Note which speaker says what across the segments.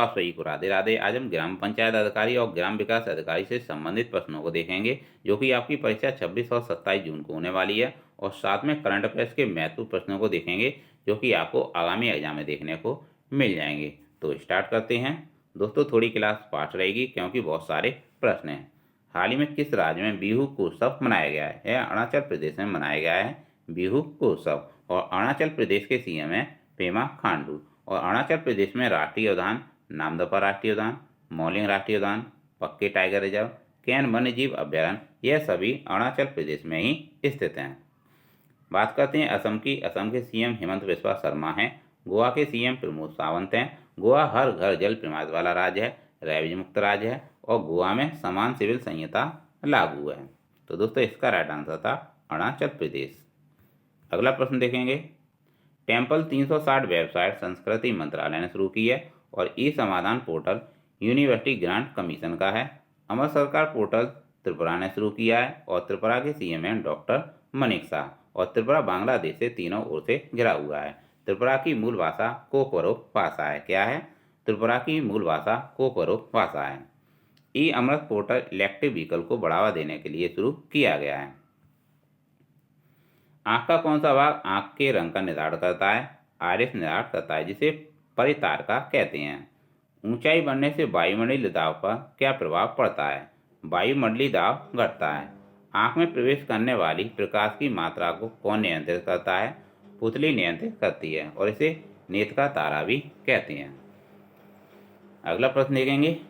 Speaker 1: आप सही को राधे राधे। आज हम ग्राम पंचायत अधिकारी और ग्राम विकास अधिकारी से संबंधित प्रश्नों को देखेंगे, जो कि आपकी परीक्षा 26 और 27 जून को होने वाली है। और साथ में करंट अफेयर्स के महत्वपूर्ण प्रश्नों को देखेंगे, जो कि आपको आगामी एग्जाम में देखने को मिल जाएंगे। तो स्टार्ट करते हैं। दोस्तों, थोड़ी क्लास फास्ट रहेगी क्योंकि बहुत सारे प्रश्न हैं। हाल ही में किस राज्य में बिहू को उत्सव मनाया गया है? यह अरुणाचल प्रदेश में मनाया गया है बिहू को उत्सव। और अरुणाचल प्रदेश के सीएम है पेमा खांडू। और अरुणाचल प्रदेश में राष्ट्रीय उद्यान नामदफा राष्ट्रीय उद्यान, मौलिंग राष्ट्रीय उद्यान, पक्के टाइगर रिजर्व, कैन वन्यजीव अभ्यारण्य, यह सभी अरुणाचल प्रदेश में ही स्थित हैं। बात करते हैं असम की। असम के सीएम हेमंत बिस्वा शर्मा हैं। गोवा के सीएम प्रमोद सावंत हैं। गोवा हर घर जल प्रमाण वाला राज्य है, रेबीज मुक्त राज्य है और गोवा में समान सिविल संहिता लागू है। तो दोस्तों, इसका राइट आंसर था अरुणाचल प्रदेश। अगला प्रश्न देखेंगे। टेम्पल 360 वेबसाइट संस्कृति मंत्रालय ने शुरू की है और ई समाधान पोर्टल यूनिवर्सिटी ग्रांट कमीशन का है। अमर सरकार पोर्टल त्रिपुरा ने शुरू किया है और त्रिपुरा के सीएम हैं डॉक्टर मनिक शाह। और त्रिपुरा बांग्लादेश से तीनों ओर से घिरा हुआ है। त्रिपुरा की मूल भाषा कोकवरो भाषा है। क्या है? त्रिपुरा की मूल भाषा कोकवरो भाषा है। ई अमृत पोर्टल इलेक्ट्रिक व्हीकल को बढ़ावा देने के लिए शुरू किया गया है। आँख का कौन सा भाग आँख के रंग का निर्धारण करता है? आइरिस निर्धारण करता है, जिसे परितारका कहते हैं। ऊंचाई बढ़ने से वायुमंडलीय दाब पर क्या प्रभाव पड़ता है? वायुमंडलीय दाब घटता है। आँख में प्रवेश करने वाली प्रकाश की मात्रा को कौन नियंत्रित करता है? पुतली नियंत्रित करती है और इसे नेत्र का तारा भी कहते हैं। अगला प्रश्न देखेंगे।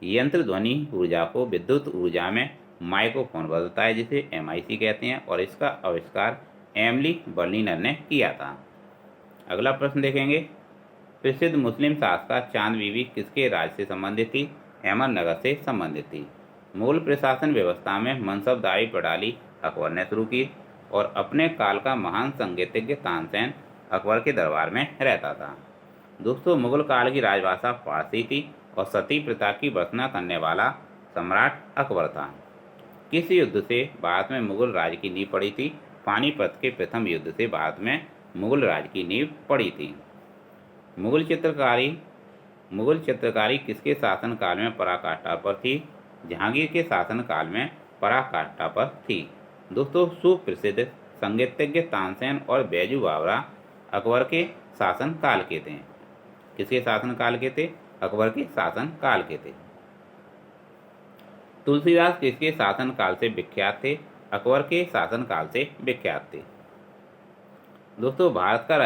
Speaker 1: यंत्र ध्वनि ऊर्जा को विद्युत ऊर्जा में माइक्रोफोन बदलता है, जिसे MIC कहते हैं और इसका आविष्कार एमिली बर्लिनर ने किया था। अगला प्रश्न देखेंगे। प्रसिद्ध मुस्लिम शासक चांद बीबी किसके राज्य से संबंधित थी? अहमदनगर से संबंधित थी। मुगल प्रशासन व्यवस्था में मनसबदारी प्रणाली अकबर ने शुरू की और अपने काल का महान संगीतज्ञ तानसेन अकबर के दरबार में रहता था। दोस्तों, मुगल काल की राजभाषा फारसी थी और सती प्रथा की भर्त्सना करने वाला सम्राट अकबर था। किस युद्ध से भारत में मुगल राज की नींव पड़ी थी? पानीपत के प्रथम युद्ध से भारत में मुगल राज की नींव पड़ी थी। मुगल चित्रकारी किसके शासनकाल में पराकाष्ठा पर थी? जहांगीर के शासनकाल में पराकाष्ठा पर थी। दोस्तों, सुप्रसिद्ध संगीतज्ञ तानसेन और बैजू बावरा अकबर के शासनकाल के थे। किसके शासनकाल के थे? अकबर के शासनकाल के थे। तुलसीदास किसके शासनकाल से विख्यात थे? अकबर के शासनकाल से विख्यात थे। दोस्तों, भारत का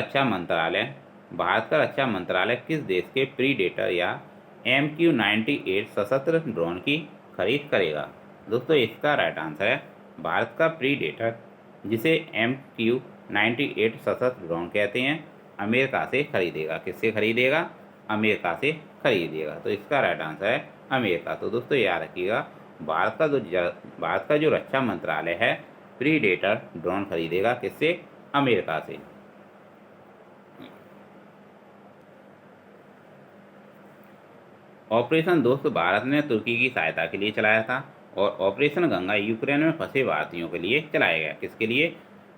Speaker 1: रक्षा मंत्रालय किस देश के प्रीडेटर या MQ-98 सशस्त्र ड्रोन की खरीद करेगा? दोस्तों, इसका राइट आंसर है भारत का प्रीडेटर, जिसे MQ-98 सशस्त्र ड्रोन कहते हैं, अमेरिका से खरीदेगा। किससे खरीदेगा? अमेरिका से खरीदेगा। तो इसका राइट आंसर है अमेरिका। तो दोस्तों, याद रखिएगा, भारत का जो रक्षा मंत्रालय है प्रीडेटर ड्रोन खरीदेगा। किससे? अमेरिका से। ऑपरेशन दोस्त भारत ने तुर्की की सहायता के लिए चलाया था और ऑपरेशन गंगा यूक्रेन में फंसे भारतीयों के लिए चलाया गया। किसके लिए?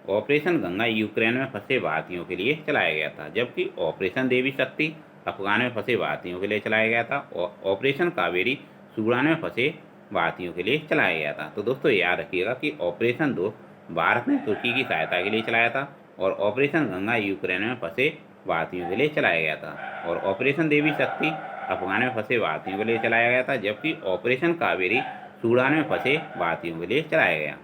Speaker 1: ऑपरेशन गंगा यूक्रेन में फंसे भारतीयों के लिए चलाया गया था, जबकि ऑपरेशन देवी शक्ति अफगान में फंसे भारतीयों के लिए चलाया गया था और ऑपरेशन कावेरी सूडान में फंसे भारतीयों के लिए चलाया गया था। तो दोस्तों, याद रखिएगा कि ऑपरेशन दोस्त भारत ने तुर्की की सहायता के लिए चलाया था और ऑपरेशन गंगा यूक्रेन में फंसे भारतीयों के लिए चलाया गया था और ऑपरेशन देवी शक्ति अफगान में फंसे भारतीयों के लिए चलाया गया था, जबकि ऑपरेशन कावेरी सूडान में फंसे भारतीयों के लिए चलाया गया।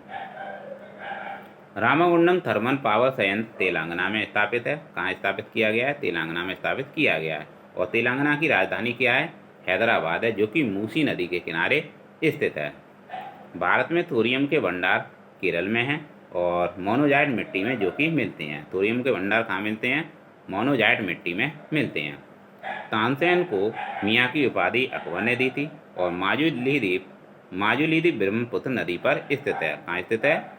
Speaker 1: रामागुंडम थर्मल पावर संयंत्र तेलंगाना में स्थापित है। कहाँ स्थापित किया गया है? तेलंगाना में स्थापित किया गया है। और तेलंगाना की राजधानी क्या है? हैदराबाद है, जो कि मूसी नदी के किनारे स्थित है। भारत में थोरियम के भंडार केरल में हैं और मोनोजाइट मिट्टी में जो कि मिलते हैं। थोरियम के भंडार कहाँ मिलते हैं? मोनोजाइट मिट्टी में मिलते हैं। तानसेन को मियाँ की उपाधि अकबर ने दी थी और माजुली द्वीप ब्रह्मपुत्र नदी पर स्थित है। कहाँ स्थित है?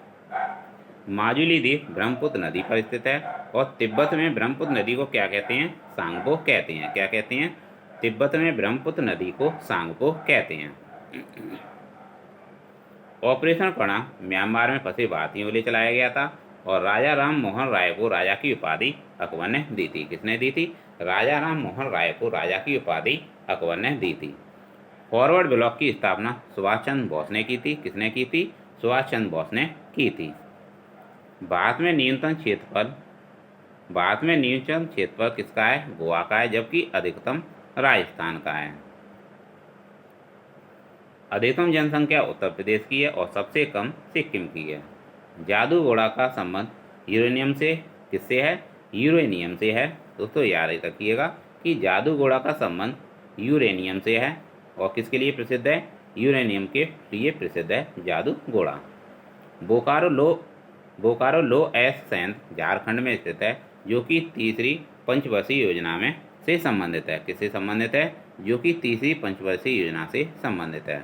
Speaker 1: माजुली द्वीप ब्रह्मपुत्र नदी पर स्थित है। और तिब्बत में ब्रह्मपुत्र नदी को क्या कहते हैं? सांगपो कहते हैं। क्या कहते हैं? तिब्बत में ब्रह्मपुत्र नदी को सांगपो कहते हैं। ऑपरेशन कणा म्यांमार में फंसे भारतीयों के लिए चलाया गया था और राजा राम मोहन राय को राजा की उपाधि अकबर ने दी थी। किसने दी थी? राजा राम मोहन राय को राजा की उपाधि अकबर ने दी थी। फॉरवर्ड ब्लॉक की स्थापना सुभाष चंद्र बोस ने की थी। किसने की थी? सुभाष चंद्र बोस ने की थी। भारत में न्यूनतम क्षेत्रफल किसका है? गोवा का है, जबकि अधिकतम राजस्थान का है। अधिकतम जनसंख्या उत्तर प्रदेश की है और सबसे कम सिक्किम की है। जादू घोड़ा का संबंध यूरेनियम से किससे है? यूरेनियम से है। दोस्तों याद रखिएगा कि जादू घोड़ा का संबंध यूरेनियम से है और किसके लिए प्रसिद्ध है? यूरेनियम के लिए प्रसिद्ध है जादू घोड़ा। बोकारो लो एस संयंत्र झारखंड में स्थित है, जो कि तीसरी पंचवर्षीय योजना में से संबंधित है। किससे संबंधित है? जो कि तीसरी पंचवर्षीय योजना से संबंधित है।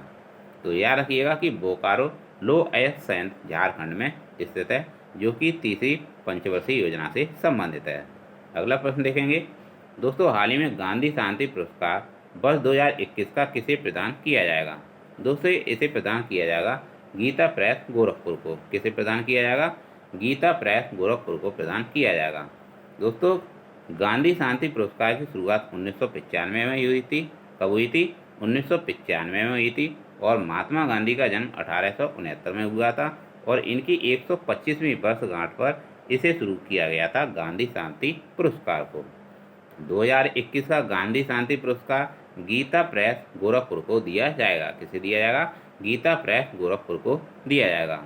Speaker 1: तो याद रखिएगा कि बोकारो लो एस संयंत्र झारखंड में स्थित है, जो कि तीसरी पंचवर्षीय योजना से संबंधित है। अगला प्रश्न देखेंगे दोस्तों, हाल ही में गांधी शांति पुरस्कार वर्ष 2021 का किसे प्रदान किया जाएगा? दोस्तों इसे प्रदान किया जाएगा गीता प्रेस गोरखपुर को। किसे प्रदान किया जाएगा? गीता प्रेस गोरखपुर को प्रदान किया जाएगा। दोस्तों गांधी शांति पुरस्कार की शुरुआत 1995 में हुई थी। कब हुई थी? 1995 में हुई थी और महात्मा गांधी का जन्म 1869 में हुआ था और इनकी 125वीं वर्षगांठ पर इसे शुरू किया गया था गांधी शांति पुरस्कार को। 2021 का गांधी शांति पुरस्कार गीता प्रेस गोरखपुर को दिया जाएगा। किसे दिया जाएगा? गीता प्रेस गोरखपुर को दिया जाएगा।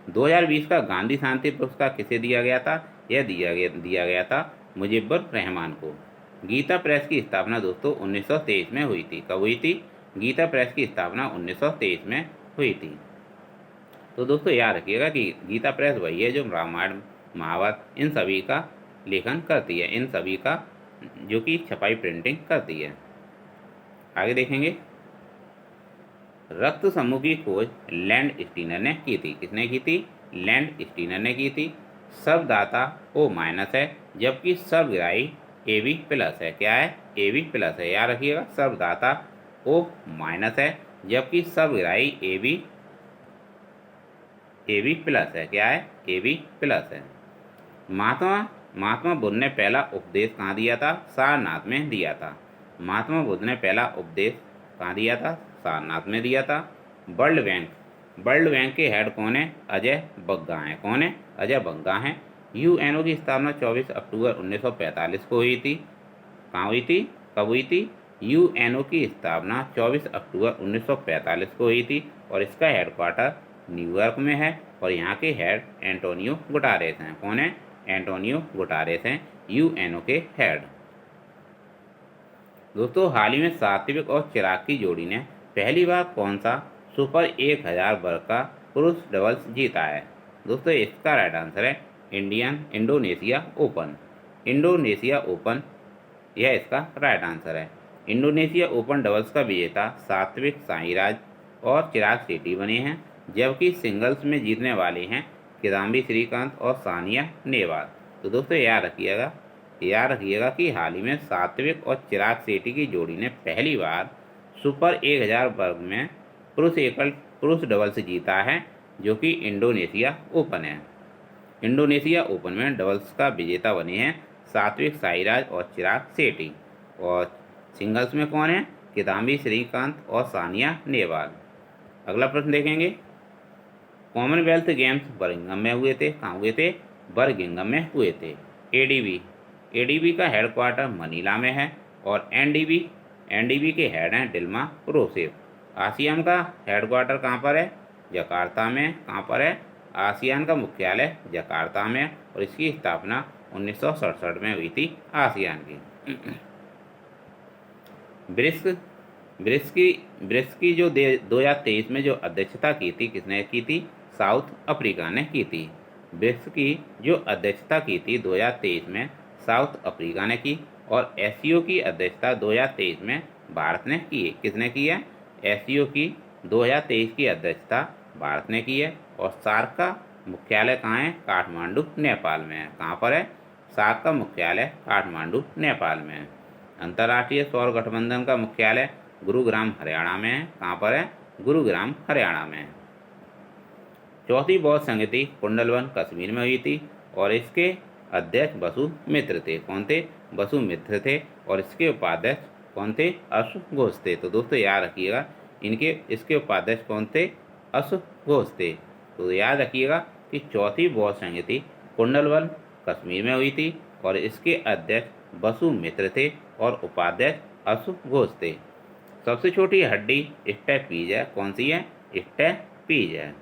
Speaker 1: 2020 का गांधी शांति पुरस्कार किसे दिया गया था? यह दिया गया था मुजीबुर रहमान को। गीता प्रेस की स्थापना दोस्तों 1923 में हुई थी। कब हुई थी? गीता प्रेस की स्थापना 1923 में हुई थी। तो दोस्तों याद रखिएगा कि गीता प्रेस वही है जो रामायण महाभारत इन सभी का लेखन करती है, इन सभी का जो कि छपाई प्रिंटिंग करती है। आगे देखेंगे रक्त समूह की खोज लैंड स्टीनर ने की थी। किसने की थी? लैंड स्टीनर ने की थी। सर्वदाता O- है, जबकि सर्वग्राही AB+ है। क्या है? AB+ है। याद रखिएगा सर्वदाता O- है, जबकि सर्वग्राही AB+ है। क्या है? AB+ है। महात्मा बुद्ध ने पहला उपदेश कहाँ दिया था? सारनाथ में दिया था। महात्मा बुद्ध ने पहला उपदेश कहाँ दिया था? सारनाथ में दिया था। वर्ल्ड बैंक के हेड कौन है? अजय बग्गा हैं। कौन है? अजय बग्गा हैं। UNO की स्थापना 24 अक्टूबर 1945 को हुई थी। कहाँ हुई थी? कब हुई थी? UNO की स्थापना 24 अक्टूबर 1945 को हुई थी और इसका हेडक्वार्टर न्यूयॉर्क में है और यहाँ के हेड एंटोनियो गुटारेस हैं। कौन है? एंटोनियो गुटारेस हैं UNO के हेड। दोस्तों हाल ही में सात्विक और चिराग की जोड़ी ने पहली बार कौन सा सुपर 1000 वर्ग का पुरुष डबल्स जीता है? दोस्तों इसका राइट आंसर है इंडोनेशिया ओपन। यह इसका राइट आंसर है। इंडोनेशिया ओपन डबल्स का विजेता सात्विक साईराज और चिराग शेट्टी बने हैं, जबकि सिंगल्स में जीतने वाले हैं किदाम्बी श्रीकांत और सानिया नेहवाल। तो दोस्तों याद रखिएगा कि हाल ही में सात्विक और चिराग शेट्टी की जोड़ी ने पहली बार सुपर 1000 वर्ग में पुरुष डबल्स जीता है, जो कि इंडोनेशिया ओपन है। इंडोनेशिया ओपन में डबल्स का विजेता बने हैं सात्विक साईराज और चिराग शेट्टी और सिंगल्स में कौन है? किदाम्बी श्रीकांत और सानिया नेहवाल। अगला प्रश्न देखेंगे कॉमनवेल्थ गेम्स बर्मिंघम में हुए थे। कहाँ हुए थे? बर्मिंघम में हुए थे। एडीबी का हेडक्वार्टर मनीला में है और एनडीबी के हेड हैं डिल्मा रोसेफ। आसियान का हेडक्वार्टर कहाँ पर है? जकार्ता में। कहाँ पर है? आसियान का मुख्यालय जकार्ता में और इसकी स्थापना 1967 में हुई थी आसियान की। ब्रिक्स की जो 2023 में जो अध्यक्षता की थी किसने की थी? साउथ अफ्रीका ने की थी। ब्रिक्स की जो अध्यक्षता की थी 2023 में साउथ अफ्रीका ने की और एससीओ की अध्यक्षता 2023 में भारत ने की है। किसने की है? एससीओ की 2023 की अध्यक्षता भारत ने की है और सार्क का मुख्यालय कहाँ है? काठमांडू नेपाल में है। कहाँ पर है? सार्क का मुख्यालय काठमांडू नेपाल में है। अंतर्राष्ट्रीय सौर गठबंधन का मुख्यालय गुरुग्राम हरियाणा में है। कहाँ पर है? गुरुग्राम हरियाणा में है। चौथी बौद्ध संगति कुंडलवन कश्मीर में हुई थी और इसके अध्यक्ष वसु मित्र थे। कौन थे? वसु मित्र थे। और इसके उपाध्यक्ष कौन थे? अश्व घोष थे। तो दोस्तों याद रखिएगा, इसके उपाध्यक्ष कौन थे? अश्व घोष थे। तो याद रखिएगा कि चौथी बौद्ध संगति कुंडलवन कश्मीर में हुई थी और इसके अध्यक्ष वसु मित्र थे और उपाध्यक्ष अश्व घोष थे। सबसे छोटी हड्डी स्टेपीज है। कौन सी है? स्टेपीज है।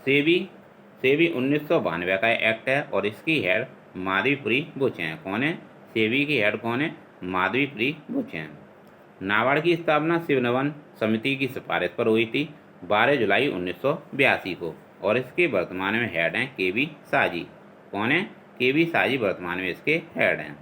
Speaker 1: सेबी 1992 का एक्ट है और इसकी हेड माधवीपुरी बुच हैं। कौन है? सेबी की हेड कौन है? माधवीपुरी बुच हैं। नाबार्ड की स्थापना शिवनवन समिति की सिफारिश पर हुई थी 12 जुलाई 1982 को और इसके वर्तमान में हेड हैं केबी साजी। कौन है? केबी साजी वर्तमान में इसके हेड हैं।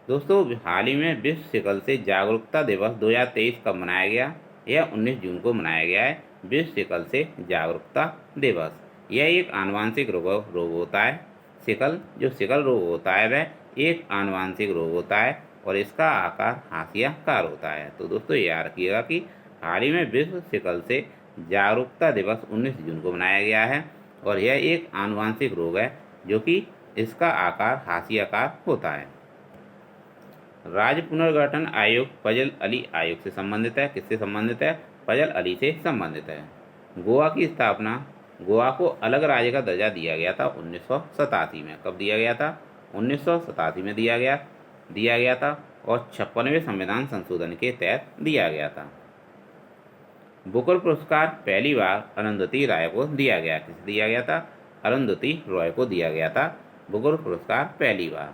Speaker 1: दोस्तों हाल ही में विश्व सिकल से जागरूकता दिवस 2023 कब मनाया गया? यह 19 जून को मनाया गया है। विश्व सिकल से जागरूकता दिवस। यह एक आनुवांशिक रोग होता है। सिकल रोग होता है वह एक आनुवांशिक रोग होता है और इसका आकार हाशियाकार होता है। तो दोस्तों याद रखिएगा कि हाल ही में विश्व सिकल से जागरूकता दिवस 19 जून को मनाया गया है और यह एक आनुवांशिक रोग है जो कि इसका आकार हाशियाकार होता है। राज्य पुनर्गठन आयोग फजल अली आयोग से संबंधित है। किससे संबंधित है? फजल अली से संबंधित है। गोवा की स्थापना, गोवा को अलग राज्य का दर्जा दिया गया था 1987 में। कब दिया गया था? 1987 में दिया गया था और 56वें संविधान संशोधन के तहत दिया गया था। बुकर पुरस्कार पहली बार अरुंधति राय को दिया गया। किसे दिया गया था? अरुंधति रॉय को दिया गया था बुकर पुरस्कार पहली बार।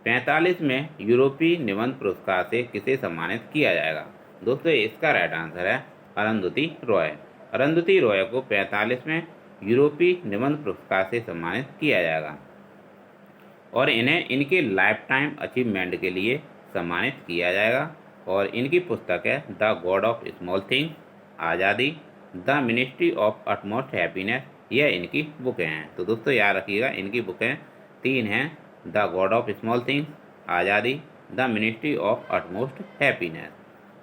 Speaker 1: 45 में यूरोपीय निबंध पुरस्कार से किसे सम्मानित किया जाएगा? दोस्तों इसका राइट आंसर है अरुंधति रॉय। अरुंधति रॉय को 45 में यूरोपीय निबंध पुरस्कार से सम्मानित किया जाएगा और इन्हें इनके लाइफ टाइम अचीवमेंट के लिए सम्मानित किया जाएगा। और इनकी पुस्तक है the God of small things, Azadi, the ministry of utmost happiness. यह इनकी बुकें हैं। तो दोस्तों याद रखिएगा इनकी बुकें 3 हैं, the God of small things, Azadi, the ministry of utmost happiness.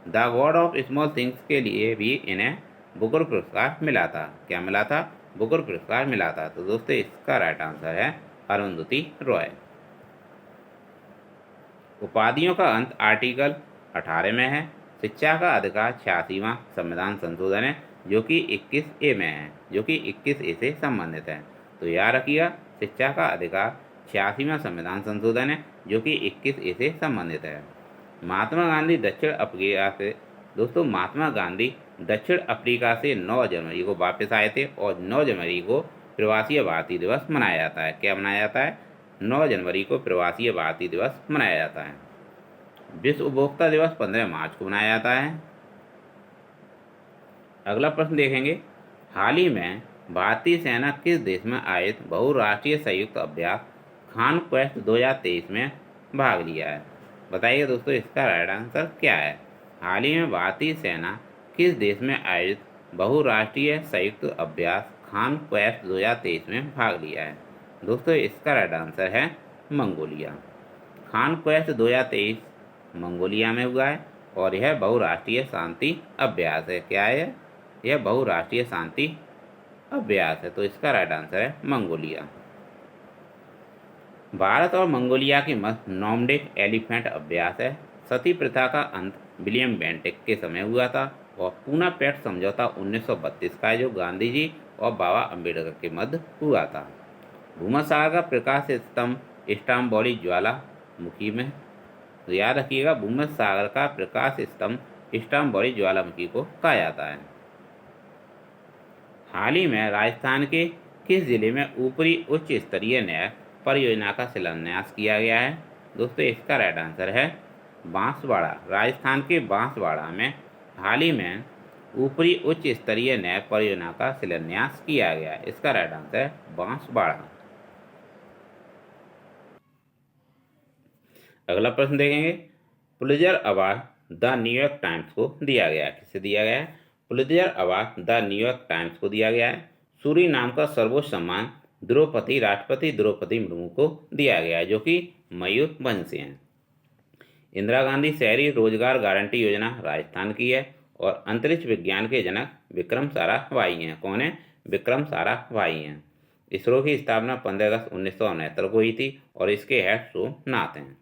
Speaker 1: The God of small things के लिए भी इन्हें बुकर पुरस्कार मिला था। क्या मिला था? बुकर पुरस्कार मिला था। तो दोस्तों इसका राइट आंसर है अरुंधति रॉय। उपाधियों का अंत आर्टिकल 18 में है। शिक्षा का अधिकार 86वां संविधान संशोधन है जो कि 21A में है, जो कि 21A से संबंधित है। तो याद रखिएगा शिक्षा का अधिकार 86वां संविधान संशोधन है जो कि 21A से संबंधित है। महात्मा गांधी दक्षिण अफ्रीका से, दोस्तों महात्मा गांधी दक्षिण अफ्रीका से 9 जनवरी को वापस आए थे और 9 जनवरी को प्रवासी भारतीय दिवस मनाया जाता है। क्या मनाया जाता है? 9 जनवरी को प्रवासी भारतीय दिवस मनाया जाता है। विश्व उपभोक्ता दिवस 15 मार्च को मनाया जाता है। अगला प्रश्न देखेंगे, हाल ही में भारतीय सेना किस देश में आयोजित बहुराष्ट्रीय संयुक्त अभ्यास खान क्वेस्ट 2023 में भाग लिया है? बताइए दोस्तों इसका राइट आंसर क्या है? हाल ही में भारतीय सेना किस देश में आयोजित बहुराष्ट्रीय संयुक्त अभ्यास खान क्वेस्ट 2023 में भाग लिया है? दोस्तों इसका राइट आंसर है मंगोलिया। खान क्वेस्ट 2023 मंगोलिया में हुआ है और यह बहुराष्ट्रीय शांति अभ्यास है। क्या है? यह बहुराष्ट्रीय शांति अभ्यास है। तो इसका राइट आंसर है मंगोलिया। भारत और मंगोलिया के मध्य नॉर्डिक एलिफेंट अभ्यास है। सती प्रथा का अंत विलियम बेंटिक के समय हुआ था और पूना पैक्ट समझौता 1932 का है जो गांधी जी और बाबा अम्बेडकर के मध्य हुआ था। भूमध्यसागर का प्रकाश स्तंभ स्टाम्बोली ज्वालामुखी में, तो याद रखिएगा भूमध्यसागर का प्रकाश स्तंभ स्टाम्बोली ज्वालामुखी को कहा जाता है। हाल ही में राजस्थान के किस जिले में ऊपरी उच्च स्तरीय न्याय परियोजना का शिलान्यास किया गया है? दोस्तों इसका राइट आंसर है बांसवाड़ा। राजस्थान के बांसवाड़ा में हाल ही में ऊपरी उच्च स्तरीय न्याय परियोजना का शिलान्यास किया गया है। इसका राइट आंसर है बांसवाड़ा। अगला प्रश्न देखेंगे, Pulitzer award the New York times को दिया गया है। किसे दिया गया है? Pulitzer award the New York times को दिया गया है। सूरीनाम का सर्वोच्च सम्मान राष्ट्रपति द्रौपदी मुर्मू को दिया गया है जो कि मयूर वंश हैं। इंदिरा गांधी शहरी रोजगार गारंटी योजना राजस्थान की है। और अंतरिक्ष विज्ञान के जनक विक्रम साराभाई हैं। कौन है? विक्रम साराभाई हैं। इसरो की स्थापना 15 अगस्त 1969 को हुई थी और इसके हेड सोमनाथ हैं।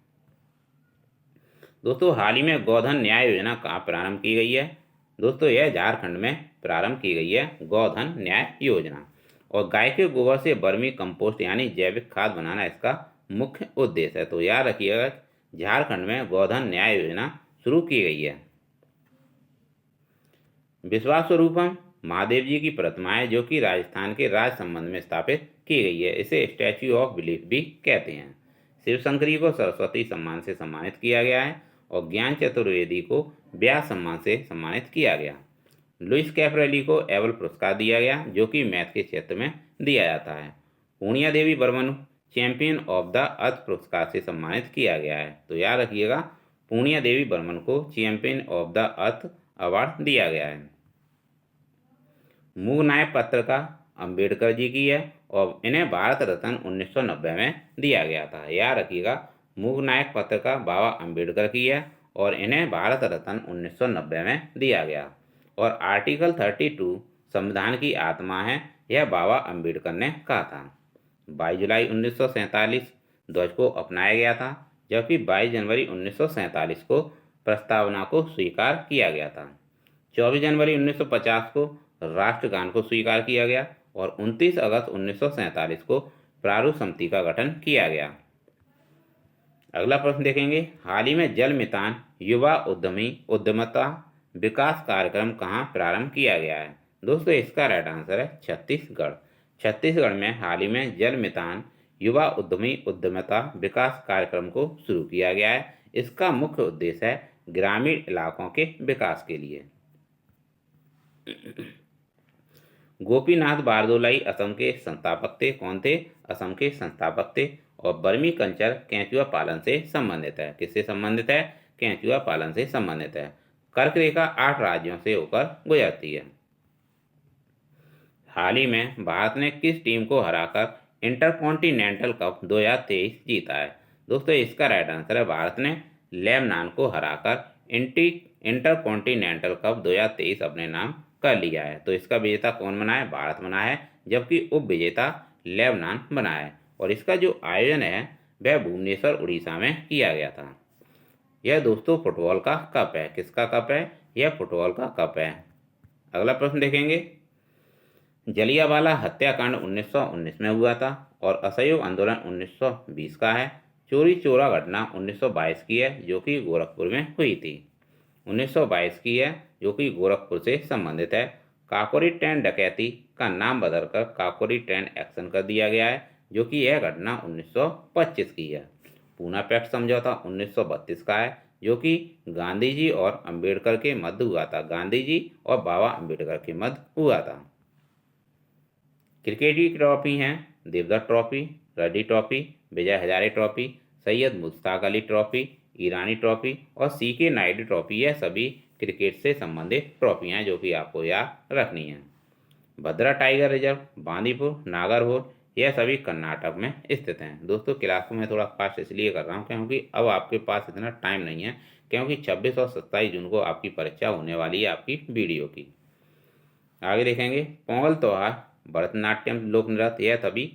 Speaker 1: दोस्तों हाल ही में गोधन न्याय योजना कहाँ प्रारंभ की गई है? दोस्तों यह झारखंड में प्रारंभ की गई है गोधन न्याय योजना। और गाय के गोबर से वर्मी कंपोस्ट यानी जैविक खाद बनाना इसका मुख्य उद्देश्य है। तो याद रखिएगा झारखंड में गोधन न्याय योजना शुरू की गई है। विश्वास स्वरूपम महादेव जी की प्रतिमा है जो कि राजस्थान के राज संबंध में स्थापित की गई है। इसे स्टैच्यू ऑफ बिलीफ भी कहते हैं। शिवशंकरी को सरस्वती सम्मान से सम्मानित किया गया है और ज्ञान चतुर्वेदी को व्यास सम्मान से सम्मानित किया गया। लुइस कैपरेली को एबल पुरस्कार दिया गया जो कि मैथ के क्षेत्र में दिया जाता है। Purnia Devi Barman champion of the Earth पुरस्कार से सम्मानित किया गया है। तो याद रखिएगा पूर्णिया देवी बर्मन को champion of the earth award दिया गया है। मूक नायक पत्रिका अंबेडकर जी की है और इन्हें भारत रत्न 1990 में दिया गया था। याद रखिएगा मूक नायक पत्रिका बाबा अंबेडकर की है और इन्हें भारत रत्न 1990 में दिया गया। और आर्टिकल 32 संविधान की आत्मा है, यह बाबा अंबेडकर ने कहा था। 22 जुलाई 1947 ध्वज को अपनाया गया था जबकि 22 जनवरी 1947 को प्रस्तावना को स्वीकार किया गया था। 24 जनवरी 1950 को राष्ट्रगान को स्वीकार किया गया और 29 अगस्त 1947 को प्रारूप समिति का गठन किया गया। अगला प्रश्न देखेंगे, हाल ही में जल मितान युवा उद्यमी उद्यमता विकास कार्यक्रम कहाँ प्रारंभ किया गया है? दोस्तों इसका राइट आंसर है छत्तीसगढ़। छत्तीसगढ़ में हाल ही में जल मितान युवा उद्यमी उद्यमता विकास कार्यक्रम को शुरू किया गया है। इसका मुख्य उद्देश्य है ग्रामीण इलाकों के विकास के लिए। गोपीनाथ बारदोलाई असम के संस्थापक थे। कौन थे? असम के संस्थापक थे। और बर्मी कल्चर केंचुआ पालन से संबंधित है। किससे संबंधित है? केंचुआ पालन से संबंधित है। कर्क रेखा 8 राज्यों से होकर गुजरती है। हाल ही में भारत ने किस टीम को हराकर इंटरकॉन्टिनेंटल कप 2023 जीता है? दोस्तों इसका राइट आंसर है भारत ने लेबनान को हराकर इंटरकॉन्टिनेंटल कप 2023 अपने नाम कर लिया है। तो इसका विजेता कौन बना है? भारत बना है, जबकि उप विजेता लेबनान बना है। और इसका जो आयोजन है वह भुवनेश्वर उड़ीसा में किया गया था। यह दोस्तों फुटबॉल का कप है। किसका कप है? यह फुटबॉल का कप है। अगला प्रश्न देखेंगे, जलियांवाला हत्याकांड 1919 में हुआ था और असहयोग आंदोलन 1920 का है। चोरी चोरा घटना 1922 की है जो कि गोरखपुर में हुई थी। 1922 की है जो कि गोरखपुर से संबंधित है। काकोरी ट्रेन डकैती का नाम बदलकर काकोरी ट्रेन एक्शन कर दिया गया है जो कि यह घटना 1925 की है। पूना पैक्ट समझौता 1932 का है जो कि गांधी जी और अंबेडकर के मध्य हुआ था। गांधी जी और बाबा अंबेडकर के मध्य हुआ था। क्रिकेट की ट्रॉफी हैं Deodhar trophy, Ranji trophy, Vijay Hazare trophy, Syed Mushtaq Ali trophy, ईरानी ट्रॉफी और सीके नायडू ट्रॉफी। यह सभी क्रिकेट से संबंधित ट्रॉफियां जो कि आपको याद रखनी है। भद्रा टाइगर रिजर्व, बांदीपुर, नागरहोल यह सभी कर्नाटक में स्थित हैं। दोस्तों क्लास को मैं थोड़ा फास्ट इसलिए कर रहा हूँ क्योंकि अब आपके पास इतना टाइम नहीं है, क्योंकि 26 और 27 जून को आपकी परीक्षा होने वाली है आपकी वीडियो की। आगे देखेंगे, पोंगल त्यौहार, भरतनाट्यम लोक नृत्य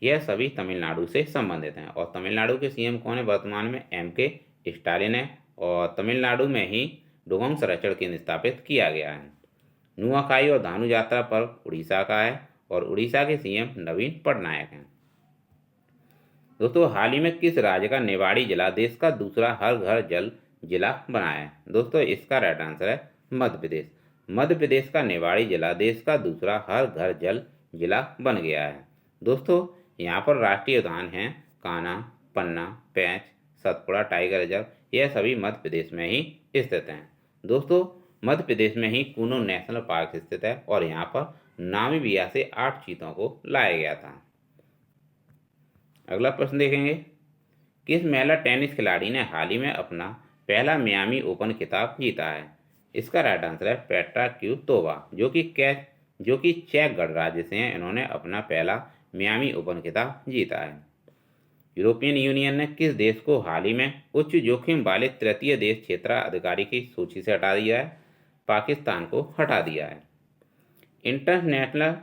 Speaker 1: यह सभी तमिलनाडु से संबंधित हैं। और तमिलनाडु के सीएम कौन है वर्तमान में? MK स्टालिन है। और तमिलनाडु में ही डुगोंग संरक्षण केंद्र स्थापित किया गया है। नुआखाई और धानु यात्रा पर्व उड़ीसा का है और उड़ीसा के सीएम नवीन पटनायक हैं। दोस्तों हाल ही में किस राज्य का निवाड़ी जिला देश का दूसरा हर घर जल जिला बना है? दोस्तों इसका राइट आंसर है मध्य प्रदेश। मध्य प्रदेश का निवाड़ी जिला देश का दूसरा हर घर जल जिला बन गया है। दोस्तों यहाँ पर राष्ट्रीय उद्यान हैं कान्हा, पन्ना, पेंच, सतपुड़ा टाइगर रिजर्व, यह सभी मध्य प्रदेश में ही स्थित हैं। दोस्तों मध्य प्रदेश में ही कूनो नेशनल पार्क स्थित है और यहाँ पर नामीबिया से 8 चीतों को लाया गया था। अगला प्रश्न देखेंगे, किस महिला टेनिस खिलाड़ी ने हाल ही में अपना पहला मियामी ओपन खिताब जीता है? इसका राइट आंसर है पेट्रा क्विटोवा जो कि चेक गणराज्य से हैं। इन्होंने अपना पहला मियामी ओपन खिताब जीता है। यूरोपियन यूनियन ने किस देश को हाल ही में उच्च जोखिम वाले तृतीय देश क्षेत्राधिकारी की सूची से हटा दिया है? पाकिस्तान को हटा दिया है। इंटरनेशनल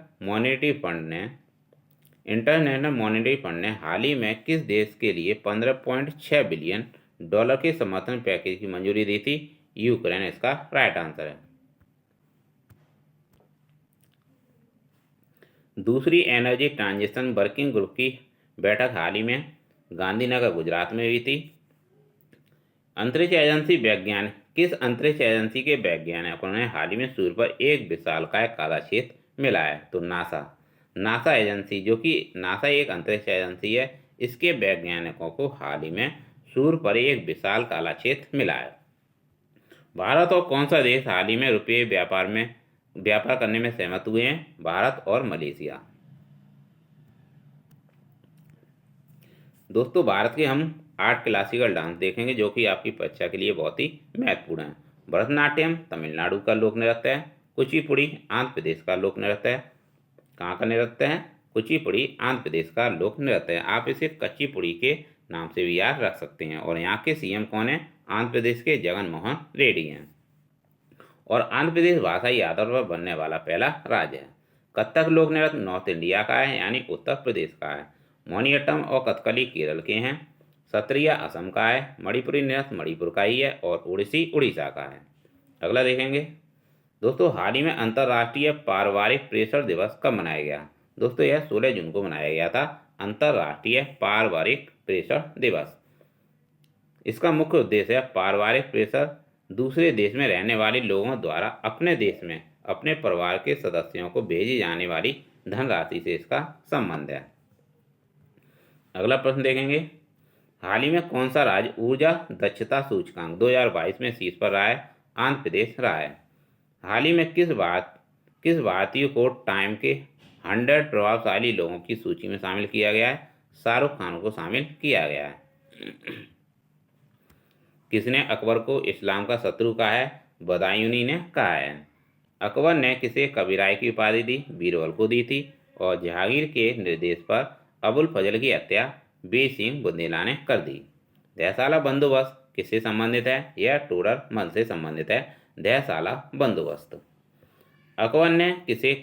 Speaker 1: मॉनेटरी फंड ने हाल ही में किस देश के लिए 15.6 बिलियन डॉलर के समर्थन पैकेज की मंजूरी दी थी? यूक्रेन इसका राइट आंसर है। दूसरी एनर्जी ट्रांजिशन वर्किंग ग्रुप की बैठक हाल ही में गांधीनगर गुजरात में हुई थी। अंतरिक्ष एजेंसी वैज्ञानिक किस अंतरिक्ष एजेंसी के वैज्ञानिकों ने हाल ही में सूर्य पर एक विशालकाय काला छेद मिला है? तो नासा एजेंसी, जो कि नासा एक अंतरिक्ष एजेंसी है, इसके वैज्ञानिकों को हाल ही में सूर्य पर एक विशाल काला छेद मिला है। भारत और कौन सा देश हाल ही में रुपये व्यापार करने में सहमत हुए हैं? भारत और मलेशिया। दोस्तों, भारत के हम 8 क्लासिकल डांस देखेंगे जो कि आपकी परीक्षा के लिए बहुत ही महत्वपूर्ण है। भरतनाट्यम तमिलनाडु का लोक नृत्य है। कुचिपुड़ी आंध्र प्रदेश का लोक नृत्य है। कहाँ का नृत्य है? कुचिपुड़ी आंध्र प्रदेश का लोक नृत्य है। आप इसे कच्चीपुड़ी के नाम से भी याद रख सकते हैं। और यहाँ के सीएम कौन है? आंध्र प्रदेश के जगन मोहन रेड्डी हैं। और आंध्र प्रदेश भाषाई आधार पर बनने वाला पहला राज्य है। कथक लोक नृत्य नॉर्थ इंडिया का है, यानी उत्तर प्रदेश का है। मोहिनीअट्टम और कथकली केरल के हैं। सत्रिया असम का है। मणिपुरी नृत्य मणिपुर का ही है। और ओडिसी उड़ीसा का है। अगला देखेंगे दोस्तों, हाल ही में अंतर्राष्ट्रीय पारिवारिक प्रेषण दिवस कब मनाया गया? दोस्तों, यह 16 जून को मनाया गया था, अंतर्राष्ट्रीय पारिवारिक प्रेषण दिवस। इसका मुख्य उद्देश्य है पारिवारिक प्रेषण दूसरे देश में रहने वाले लोगों द्वारा अपने देश में अपने परिवार के सदस्यों को भेजी जाने वाली धनराशि से इसका संबंध है। अगला प्रश्न देखेंगे, हाल ही में कौन सा राज्य ऊर्जा दक्षता सूचकांक 2022 में शीर्ष पर रहा है? आंध्र प्रदेश रहा है। हाल ही में किस भारतीय को टाइम के 100 प्रभावशाली लोगों की सूची में शामिल किया गया है? शाहरुख खान को शामिल किया गया है। किसने अकबर को इस्लाम का शत्रु कहा है? बदायूनी ने कहा है। अकबर ने किसे कबीराई की उपाधि दी? बीरबल को दी थी। और जहांगीर के निर्देश पर अबुल फजल की हत्या बीर सिंह बुंदेला ने कर दी। दहसाला बंदोबस्त किससे संबंधित है? यह टोडर मल से संबंधित है, दहसाला बंदोबस्त। अकबर ने किसे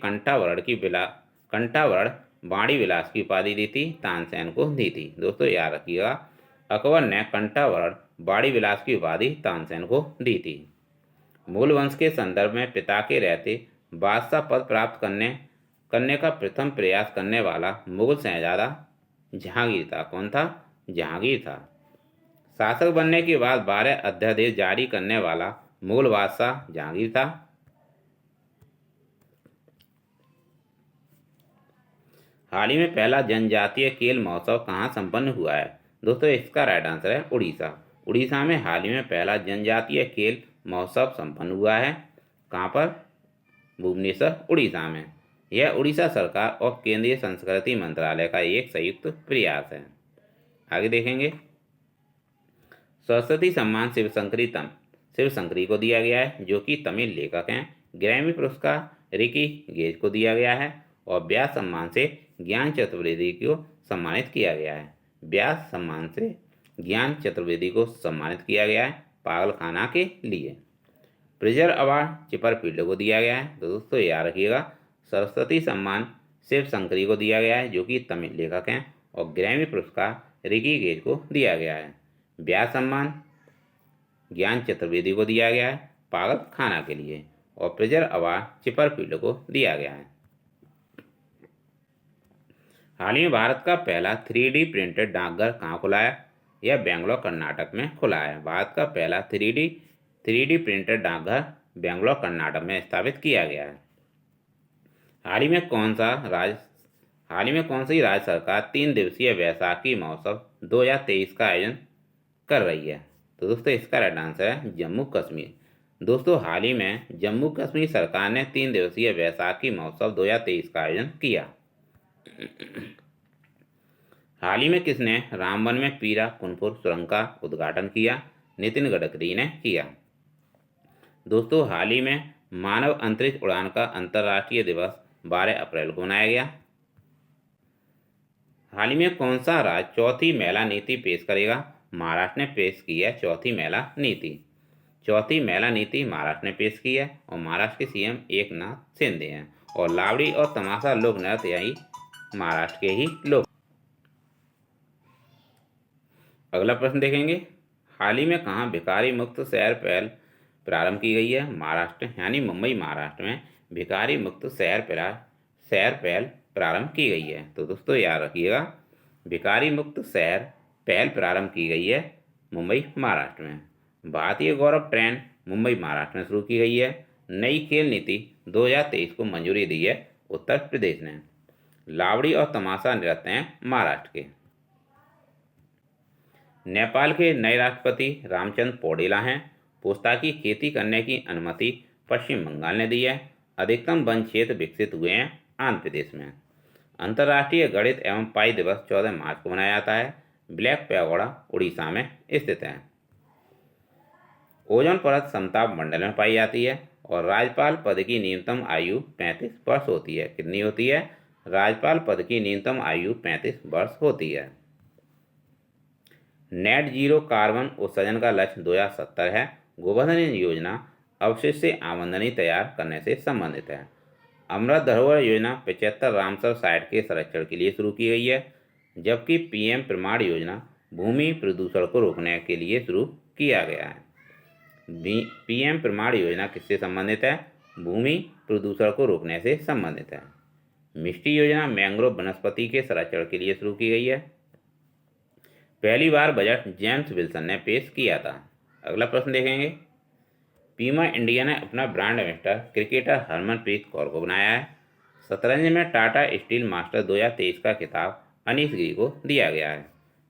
Speaker 1: कंठावरण बाणी विलास की उपाधि दी थी? तानसेन को दी थी। दोस्तों याद रखिएगा, अकबर ने कंठावरण बाणी विलास की उपाधि तानसेन को दी थी। मूल वंश के संदर्भ में पिता के रहते बादशाह पद प्राप्त करने का प्रथम प्रयास करने वाला मुगल शहजादा जहांगीर था। कौन था? जहांगीर था। शासक बनने के बाद 12 अध्यादेश जारी करने वाला मुगल बादशाह जहांगीर था। हाल ही में पहला जनजातीय खेल महोत्सव कहाँ संपन्न हुआ है? दोस्तों, इसका राइट आंसर है उड़ीसा। उड़ीसा में हाल ही में पहला जनजातीय खेल महोत्सव संपन्न हुआ है। कहाँ पर? भुवनेश्वर, उड़ीसा में। यह उड़ीसा सरकार और केंद्रीय संस्कृति मंत्रालय का एक संयुक्त प्रयास है। आगे देखेंगे, सरस्वती सम्मान शिवशंकरी को दिया गया है, जो कि तमिल लेखक हैं। ग्रैमी पुरस्कार रिकी गेज को दिया गया है। और व्यास सम्मान से ज्ञान चतुर्वेदी को सम्मानित किया गया है। व्यास सम्मान से ज्ञान चतुर्वेदी को सम्मानित किया गया है पागलखाना के लिए। प्रिजर अवार्ड चिपरफील्ड को दिया गया है। तो दोस्तों याद रखिएगा, सरस्वती सम्मान शिवशंकरी को दिया गया है, जो कि तमिल लेखक हैं। और ग्रैमी पुरस्कार रिकी गेज को दिया गया है। व्यास सम्मान ज्ञान चतुर्वेदी को दिया गया है पागलखाना के लिए। और प्रिजर अवार्ड चिपरफील्ड को दिया गया है। हाल ही में भारत का पहला 3D प्रिंटेड डाकघर कहाँ खुला है? यह बेंगलोर कर्नाटक में खुला है। भारत का पहला 3D प्रिंटेड डाकघर बेंगलोर कर्नाटक में स्थापित किया गया है। हाल ही में कौन सी राज्य सरकार 3 दिवसीय वैशाखी महोत्सव 2023 का आयोजन कर रही है? तो दोस्तों इसका राइट आंसर है जम्मू कश्मीर। दोस्तों, हाल ही में जम्मू कश्मीर सरकार ने 3 दिवसीय वैशाखी महोत्सव 2023 का आयोजन किया। हाल ही में किसने रामबन में पीरा कुनपुर सुरंग का उद्घाटन किया? नितिन गडकरी ने किया। दोस्तों, हाल ही में मानव अंतरिक्ष उड़ान का अंतर्राष्ट्रीय दिवस 12 अप्रैल को मनाया गया। हाल ही में कौन सा राज्य चौथी महिला नीति पेश करेगा? महाराष्ट्र ने पेश की है चौथी महिला नीति। चौथी महिला नीति महाराष्ट्र ने पेश की है और महाराष्ट्र के सीएम एकनाथ शिंदे हैं। और लावड़ी और तमाशा लोक नृत्य यही महाराष्ट्र के ही लोग। अगला प्रश्न देखेंगे, हाल ही में कहाँ भिखारी मुक्त शहर पहल प्रारंभ की गई है? महाराष्ट्र यानी मुंबई महाराष्ट्र में भिखारी मुक्त शहर पहल प्रारंभ की गई है। तो दोस्तों याद रखिएगा, भिखारी मुक्त शहर पहल प्रारंभ की गई है मुंबई महाराष्ट्र में। भारतीय गौरव ट्रेन मुंबई महाराष्ट्र में शुरू की गई है। नई खेल नीति 2023 को मंजूरी दी है उत्तर प्रदेश ने। लावड़ी और तमाशा नृत्य हैं महाराष्ट्र के। नेपाल के नए राष्ट्रपति रामचंद्र पौडेला हैं। पोस्ता की खेती करने की अनुमति पश्चिम बंगाल ने दी है। अधिकतम वन क्षेत्र विकसित हुए हैं आंध्र प्रदेश में। अंतर्राष्ट्रीय गणित एवं पाई दिवस 14 मार्च को मनाया जाता है। ब्लैक पैगोडा उड़ीसा में स्थित है। ओजोन परत समताप मंडल में पाई जाती है। और राज्यपाल पद की न्यूनतम आयु 35 वर्ष होती है। कितनी होती है? राज्यपाल पद की न्यूनतम आयु 35 वर्ष होती है। नेट जीरो कार्बन उत्सर्जन का लक्ष्य 2070 है। गोवर्धन योजना अवशिष्ट से आमदनी तैयार करने से संबंधित है। अमृत धरोहर योजना 75 रामसर साइट के संरक्षण के लिए शुरू की गई है। जबकि पीएम प्रमाण योजना भूमि प्रदूषण को रोकने के लिए शुरू किया गया है। पीएम प्रमाण योजना किससे संबंधित है? भूमि प्रदूषण को रोकने से संबंधित है। मिष्टी योजना मैंग्रोव वनस्पति के संरक्षण के लिए शुरू की गई है। पहली बार बजट जेम्स विल्सन ने पेश किया था। अगला प्रश्न देखेंगे, पीमा इंडिया ने अपना brand ambassador cricketer Harmanpreet Kaur को बनाया है। शतरंज में टाटा स्टील मास्टर 2023 का खिताब अनीश गिरी को दिया गया है।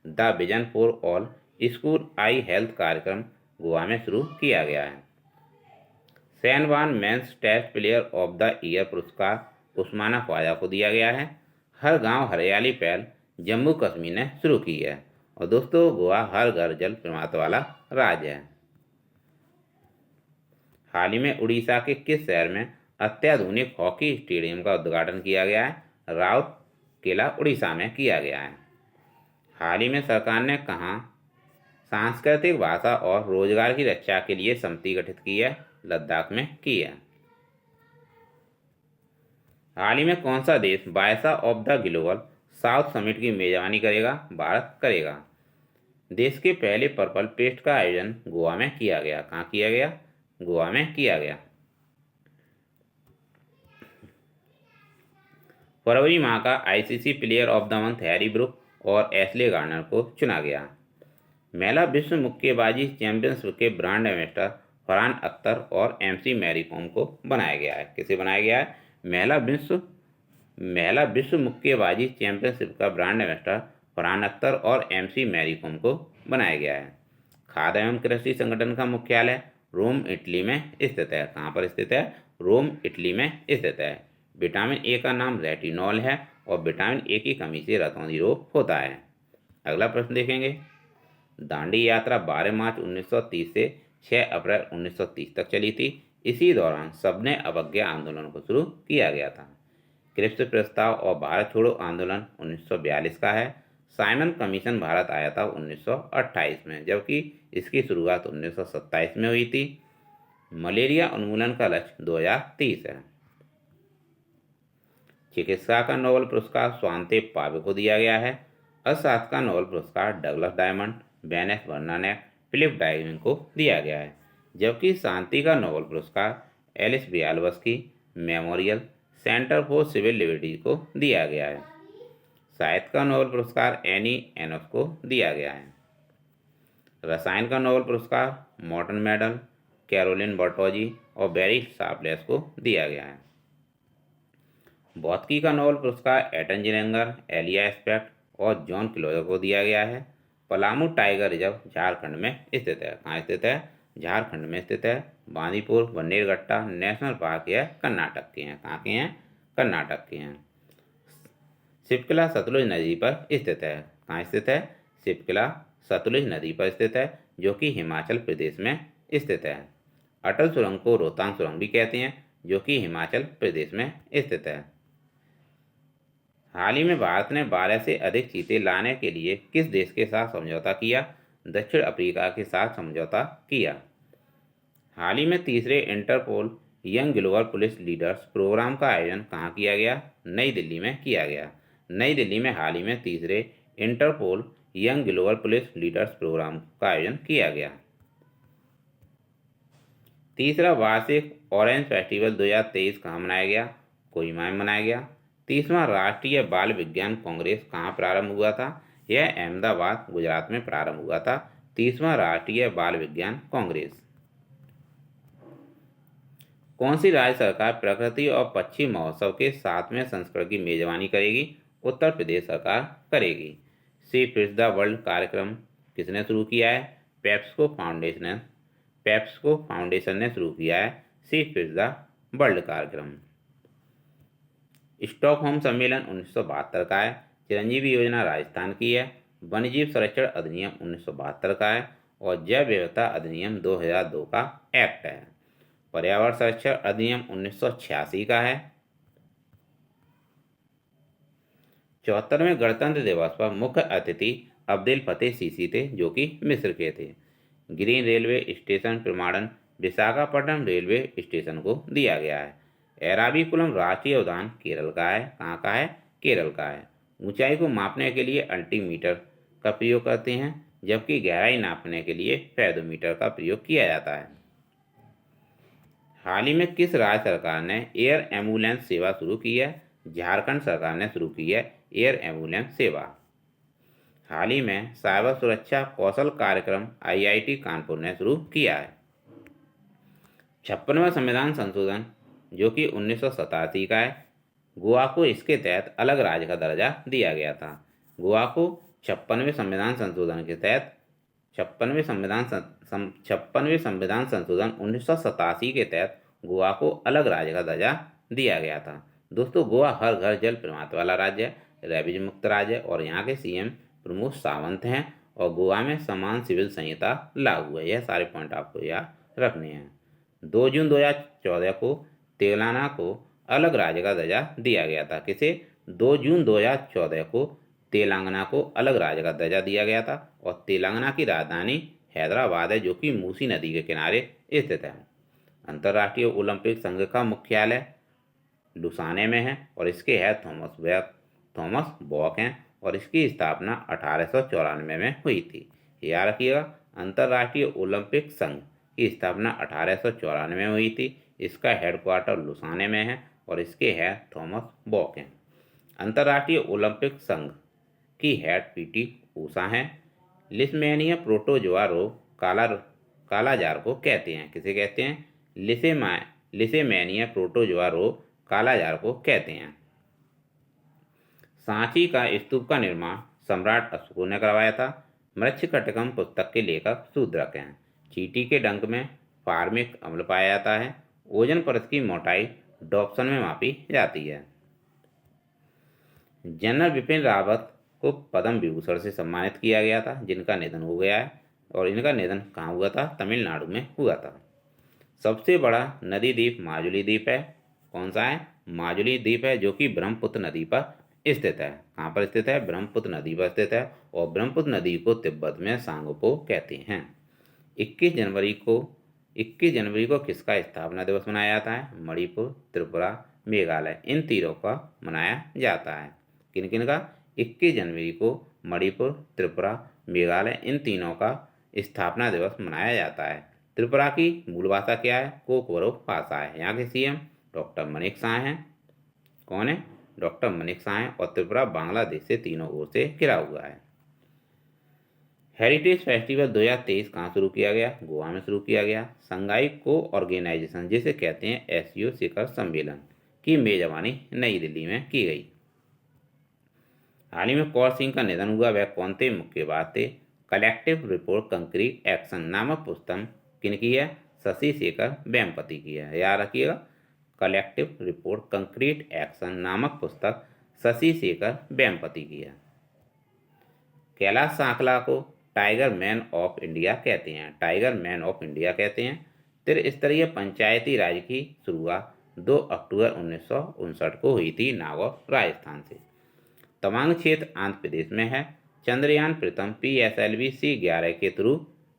Speaker 1: The vision for all school eye health कार्यक्रम गोवा में शुरू किया गया है। सैनवान men's test player of the year पुरस्कार उस्माना ख्वाजा को दिया गया है। हर गांव हरियाली पहल जम्मू कश्मीर ने शुरू की है। और दोस्तों गोवा हर घर जल प्रमाण वाला राज्य है। हाल ही में उड़ीसा के किस शहर में अत्याधुनिक हॉकी स्टेडियम का उद्घाटन किया गया है? राउरकेला उड़ीसा में किया गया है। हाल ही में सरकार ने कहाँ सांस्कृतिक भाषा और रोजगार की रक्षा के लिए समिति गठित की है? लद्दाख में की है। हाल ही में कौन सा देश बायसा of the global south summit की मेजबानी करेगा? भारत करेगा। देश के पहले पर्पल फेस्ट का आयोजन गोवा में किया गया। कहाँ किया गया? गोवा में किया गया। फरवरी माह का ICC player of the month Harry Brook और एशले गार्नर को चुना गया। महिला विश्व मुक्केबाजी चैंपियनशिप के ब्रांड एम्बेसडर फरहान अख्तर और एमसी मैरी कॉम को बनाया गया है। किसे बनाया गया है? महिला विश्व मुक्केबाजी चैंपियनशिप का ब्रांड एम्बेसडर फरहान अख्तर और एमसी मैरी कॉम को बनाया गया है। खाद्य एवं कृषि संगठन का मुख्यालय रोम इटली में स्थित है। कहाँ पर स्थित है? रोम इटली में स्थित है। विटामिन ए का नाम रेटिनॉल है और विटामिन ए की कमी से रतौंधी रोग होता है। अगला प्रश्न देखेंगे, दांडी यात्रा 12 मार्च 1930 से 6 अप्रैल 1930 तक चली थी। इसी दौरान सबने अवज्ञा आंदोलन को शुरू किया गया था। क्रिप्स प्रस्ताव और भारत छोड़ो आंदोलन 1942 का है। साइमन कमीशन भारत आया था 1928 में, जबकि इसकी शुरुआत 1927 में हुई थी। मलेरिया उन्मूलन का लक्ष्य 2030 है। चिकित्सा का नोबेल पुरस्कार स्वांते पावे को दिया गया है। अर्थशास्त्र का नोबेल पुरस्कार Douglas Diamond, Ben Bernanke, Philip Diamond को दिया गया है। जबकि शांति का नोबेल पुरस्कार Ales Bialiatski memorial centre for civil liberty को दिया गया है। साहित्य का नोबेल पुरस्कार एनी एनोस को दिया गया है। रसायन का नोबेल पुरस्कार मॉर्टन मेडल, कैरोलिन बर्टोजी और बेरी शार्पलेस को दिया गया है। भौतिकी का नोबेल पुरस्कार एटन जिरेंगर, एलिया एस्पेक्ट और जॉन क्लोजर को दिया गया है। पलामू टाइगर रिजर्व झारखंड में स्थित है। कहाँ स्थित है? झारखंड में स्थित है। बांदीपुर बन्नेरघट्टा नेशनल पार्क यह कर्नाटक के हैं। कहाँ के हैं? कर्नाटक के हैं। शिवकिला सतलुज नदी पर स्थित है। कहाँ स्थित है? शिवकिला सतलुज नदी पर स्थित है, जो कि हिमाचल प्रदेश में स्थित है। अटल सुरंग को रोहतांग सुरंग भी कहते हैं, जो कि हिमाचल प्रदेश में स्थित है। हाल ही में भारत ने 12 से अधिक चीते लाने के लिए किस देश के साथ समझौता किया? दक्षिण अफ्रीका के साथ समझौता किया। हाल ही में तीसरे Interpol young global police leaders program का आयोजन कहाँ किया गया? नई दिल्ली में किया गया। नई दिल्ली में हाल ही में तीसरे Interpol young global police leaders program का आयोजन किया गया। तीसरा वार्षिक ऑरेंज फेस्टिवल 2023 कहाँ मनाया गया? कोहिमा में मनाया गया। 30वां राष्ट्रीय बाल विज्ञान कांग्रेस कहाँ प्रारंभ हुआ था? यह अहमदाबाद गुजरात में प्रारंभ हुआ था। 30वां राष्ट्रीय बाल विज्ञान कांग्रेस। कौन सी राज्य सरकार प्रकृति और पक्षी महोत्सव के 7वें संस्करण की मेजबानी करेगी? उत्तर प्रदेश सरकार करेगी। सी फिट्स द वर्ल्ड कार्यक्रम किसने शुरू किया है? पेप्सको फाउंडेशन ने शुरू किया है सी फिट्स द वर्ल्ड कार्यक्रम। स्टॉकहोम सम्मेलन 1972 का है। चिरंजीवी योजना राजस्थान की है। वन्यजीव संरक्षण अधिनियम 1972 का है और जैव विविधता अधिनियम 2002 का एक्ट है। पर्यावरण संरक्षण अधिनियम 1986 का है। 74वें गणतंत्र दिवस पर मुख्य अतिथि अब्दुल फतेह सीसी थे, जो कि मिस्र के थे। ग्रीन रेलवे स्टेशन प्रमाणन विशाखापट्टनम रेलवे स्टेशन को दिया गया है। एराविकुलम राष्ट्रीय उद्यान केरल का है। कहाँ का है? केरल का है। ऊंचाई को मापने के लिए अल्टीमीटर का प्रयोग करते हैं, जबकि गहराई नापने के लिए फेदोमीटर का प्रयोग किया जाता है। हाल ही में किस राज्य सरकार ने एयर एम्बुलेंस सेवा शुरू की है? झारखंड सरकार ने शुरू की है एयर एम्बुलेंस सेवा। हाल ही में साइबर सुरक्षा कौशल कार्यक्रम आईआईटी कानपुर ने शुरू किया है। 56वां संविधान संशोधन, जो कि 1987 का है, गोवा को इसके तहत अलग राज्य का दर्जा दिया गया था। गोवा को 56वें संविधान संशोधन के तहत 56वें संविधान संशोधन 1987 के तहत गोवा को अलग राज्य का दर्जा दिया गया था। दोस्तों, गोवा हर घर जल प्रमाणित वाला राज्य है, रेबीज मुक्त राज्य है और यहाँ के सीएम प्रमोद सावंत हैं और गोवा में समान सिविल संहिता लागू है। यह सारे पॉइंट आपको याद रखने हैं। 2 जून 2014 को तेलंगाना को अलग राज्य का दर्जा दिया गया था। किसे? 2 जून 2014 को तेलंगाना को अलग राज्य का दर्जा दिया गया था और तेलंगाना की राजधानी हैदराबाद है, जो कि मूसी नदी के किनारे स्थित है। अंतर्राष्ट्रीय ओलंपिक संघ का मुख्यालय लुसाने में है और इसके हेड थॉमस बॉक हैं और इसकी स्थापना 1894 में हुई थी। याद रखिएगा, अंतर्राष्ट्रीय ओलंपिक संघ की स्थापना 1894 में हुई थी। इसका हेडक्वार्टर लुसाने में है और इसके हेड थॉमस बॉक हैं। अंतर्राष्ट्रीय ओलंपिक संघ की हेड पीटी ऊषा हैं। लिस्मेनिया प्रोटोजोआ रोग कालाजार को कहते हैं। किसे कहते हैं? लिसेमेनिया प्रोटोजोआ रोग कालाजार को कहते हैं। सांची का स्तूप का निर्माण सम्राट अशोक ने करवाया था। मृच्छकटिकम पुस्तक के लेखक शूद्रक हैं। चींटी के डंक में फार्मिक अम्ल पाया जाता है। ओजोन परत की मोटाई डॉप्सन में मापी जाती है। जनरल बिपिन रावत को पद्म विभूषण से सम्मानित किया गया था, जिनका निधन हो गया है और इनका निधन कहाँ हुआ था? तमिलनाडु में हुआ था। सबसे बड़ा नदी द्वीप माजुली द्वीप है। कौन सा है? माजुली द्वीप है, जो कि ब्रह्मपुत्र नदी पर स्थित है। कहाँ पर स्थित है? ब्रह्मपुत्र नदी पर स्थित है और ब्रह्मपुत्र नदी को तिब्बत में सांगपो कहते हैं। 21 जनवरी को किसका स्थापना दिवस मनाया जाता है? मणिपुर, त्रिपुरा, मेघालय, इन तीनों का मनाया जाता है। किन किन का? 21 जनवरी को मणिपुर, त्रिपुरा, मेघालय, इन तीनों का स्थापना दिवस मनाया जाता है। त्रिपुरा की मूल भाषा क्या है? कोकबरो भाषा है। यहाँ के सीएम डॉक्टर मनिक शाह हैं। कौन है? डॉक्टर मनिक शाह हैं। और त्रिपुरा बांग्लादेश से तीनों ओर से घिरा हुआ है। हेरिटेज फेस्टिवल 2023 कहाँ शुरू किया गया? गोवा में शुरू किया गया। संघाई को ऑर्गेनाइजेशन, जिसे कहते हैं एससीओ शिखर सम्मेलन, की मेजबानी नई दिल्ली में की गई। हाल ही में कौर सिंह का निधन हुआ। वह कौन थे? मुक्केबाज थे। कलेक्टिव रिपोर्ट कंक्रीट एक्शन नामक पुस्तक किनकी है? शशि शेखर वेम्पति की है। याद रखिएगा, कलेक्टिव रिपोर्ट कंक्रीट एक्शन नामक पुस्तक शशि शेखर वेम्पति की है। कैलाश सांकला को टाइगर मैन ऑफ इंडिया कहते हैं। टाइगर मैन ऑफ इंडिया कहते हैं। त्रिस्तरीय पंचायती राज की शुरुआत 2 अक्टूबर 1959 को हुई थी नागौर, राजस्थान से। तवांग क्षेत्र आंध्र प्रदेश में है। चंद्रयान प्रथम PSLV-C11 के थ्रू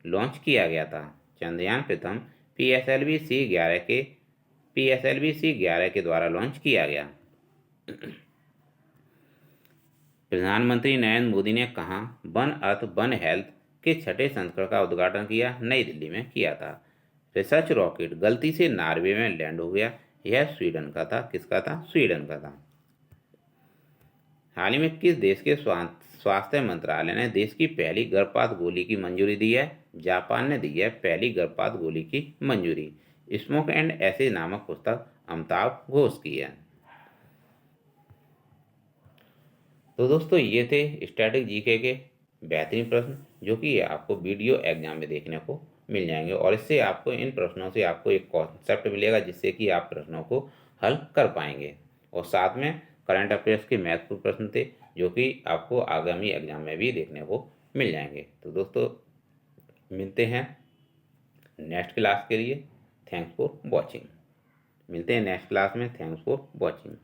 Speaker 1: लॉन्च किया गया था। चंद्रयान प्रथम PSLV-C11 के द्वारा लॉन्च किया गया। प्रधानमंत्री नरेंद्र मोदी ने कहा वन अर्थ वन हेल्थ के छठे संस्करण का उद्घाटन किया, नई दिल्ली में किया था। रिसर्च रॉकेट गलती से नॉर्वे में लैंड हो गया, यह स्वीडन का था। किसका था? स्वीडन का था। हाल ही में किस देश के स्वास्थ्य मंत्रालय ने देश की पहली गर्भपात गोली की मंजूरी दी है? जापान ने दी है पहली गर्भपात गोली की मंजूरी। स्मोक एंड एसिड नामक पुस्तक अमिताभ घोष की है। तो दोस्तों ये थे स्टैटिक जीके के बेहतरीन प्रश्न जो कि आपको वीडियो एग्जाम में देखने को मिल जाएंगे, और इससे आपको इन प्रश्नों से आपको एक कॉन्सेप्ट मिलेगा जिससे कि आप प्रश्नों को हल कर पाएंगे। और साथ में करंट अफेयर्स के महत्वपूर्ण प्रश्न थे जो कि आपको आगामी एग्जाम में भी देखने को मिल जाएंगे। तो दोस्तों मिलते हैं नेक्स्ट क्लास के लिए। Thanks for watching. मिलते हैं नेक्स्ट क्लास में। Thanks for watching.